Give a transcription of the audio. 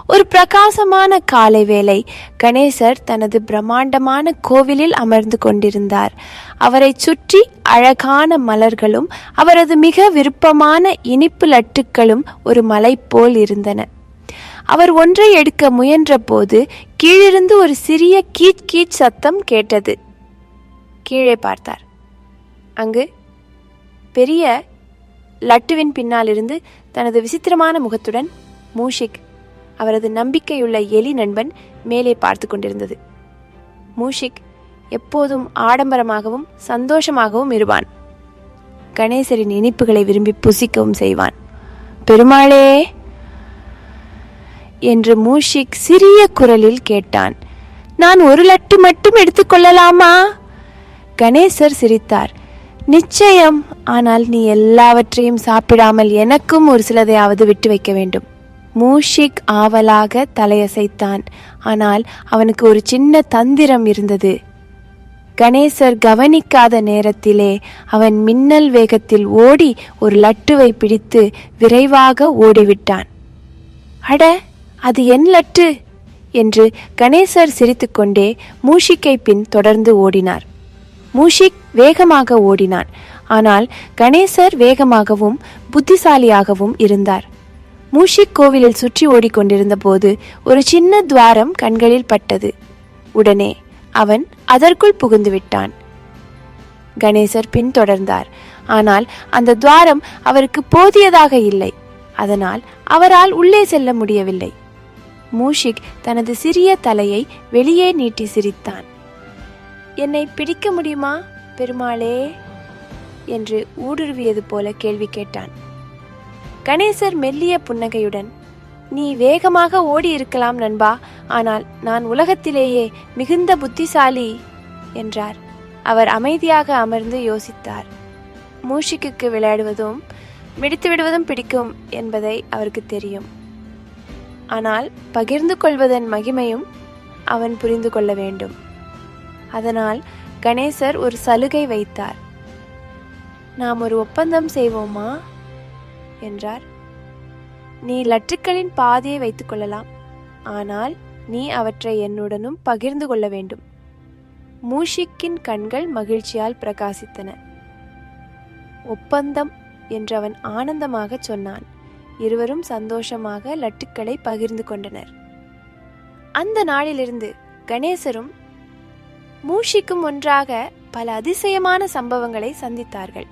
ஒரு பிரகாசமான காலை வேளை கணேசர் தனது பிரம்மாண்டமான கோவிலில் அமர்ந்து கொண்டிருந்தார். அவரை சுற்றி அழகான மலர்களும் அவரது மிக விருப்பமான இனிப்பு லட்டுக்களும் ஒரு மலை போல் இருந்தன. அவர் ஒன்றை எடுக்க முயன்ற போது கீழிருந்து ஒரு சிறிய கீச் கீச் சத்தம் கேட்டது. கீழே பார்த்தார். அங்கு பெரிய லட்டுவின் பின்னால் இருந்து தனது விசித்திரமான முகத்துடன் மூஷிக், அவரது நம்பிக்கையுள்ள எலி நண்பன், மேலே பார்த்து கொண்டிருந்தது. மூஷிக் எப்போதும் ஆடம்பரமாகவும் சந்தோஷமாகவும் இருப்பான். கணேசரின் இனிப்புகளை விரும்பி புசிக்கவும் செய்வான். பெருமாளே என்று மூஷிக் சிறிய குரலில் கேட்டான். நான் ஒரு லட்டு மட்டும் எடுத்துக்கொள்ளலாமா? கணேசர் சிரித்தார். நிச்சயம், ஆனால் நீ எல்லாவற்றையும் சாப்பிடாமல் எனக்கும் ஒரு சிலதையாவது விட்டு வைக்க வேண்டும். மூஷிக் ஆவலாக தலையசைத்தான். ஆனால் அவனுக்கு ஒரு சின்ன தந்திரம் இருந்தது. கணேசர் கவனிக்காத நேரத்திலே அவன் மின்னல் வேகத்தில் ஓடி ஒரு லட்டுவை பிடித்து விரைவாக ஓடிவிட்டான். அட, அது என் லட்டு என்று கணேசர் சிரித்துக்கொண்டே மூஷிக்கை பின் தொடர்ந்து ஓடினார். மூஷிக் வேகமாக ஓடினான். ஆனால் கணேசர் வேகமாகவும் புத்திசாலியாகவும் இருந்தார். மூஷிக் கோவிலில் சுற்றி ஓடிக்கொண்டிருந்த போது ஒரு சின்ன துவாரம் கண்களில் பட்டது. உடனே அவன் அதற்குள் புகுந்து விட்டான். கணேசர் பின்தொடர்ந்தார். ஆனால் அந்த துவாரம் அவருக்கு போதியதாக இல்லை. அதனால் அவரால் உள்ளே செல்ல முடியவில்லை. மூஷிக் தனது சிறிய தலையை வெளியே நீட்டி சிரித்தான். என்னை பிடிக்க முடியுமா பெருமாளே என்று ஊடுருவியது போல கேள்வி கேட்டான். கணேசர் மெல்லிய புன்னகையுடன், நீ வேகமாக ஓடி இருக்கலாம் நண்பா, ஆனால் நான் உலகத்திலேயே மிகுந்த புத்திசாலி என்றார். அவர் அமைதியாக அமர்ந்து யோசித்தார். மூஷிக்கு விளையாடுவதும் மிடித்து விடுவதும் பிடிக்கும் என்பதை அவருக்கு தெரியும். ஆனால் பகிர்ந்து கொள்வதன் மகிமையும் அவன் புரிந்து கொள்ள வேண்டும். அதனால் கணேசர் ஒரு சலுகை வைத்தார். நாம் ஒரு ஒப்பந்தம் செய்வோமா என்றார். நீ லட்டுக்களின் பாதியை வைத்துக் கொள்ளலாம், ஆனால் நீ அவற்றை என்னுடனும் பகிர்ந்து கொள்ள வேண்டும். மூஷிக்கின் கண்கள் மகிழ்ச்சியால் பிரகாசித்தன. ஒப்பந்தம் என்று அவன் ஆனந்தமாக சொன்னான். இருவரும் சந்தோஷமாக லட்டுக்களை பகிர்ந்து கொண்டனர். அந்த நாளிலிருந்து கணேசரும் மூஷிக்கும் ஒன்றாக பல அதிசயமான சம்பவங்களை சந்தித்தார்கள்.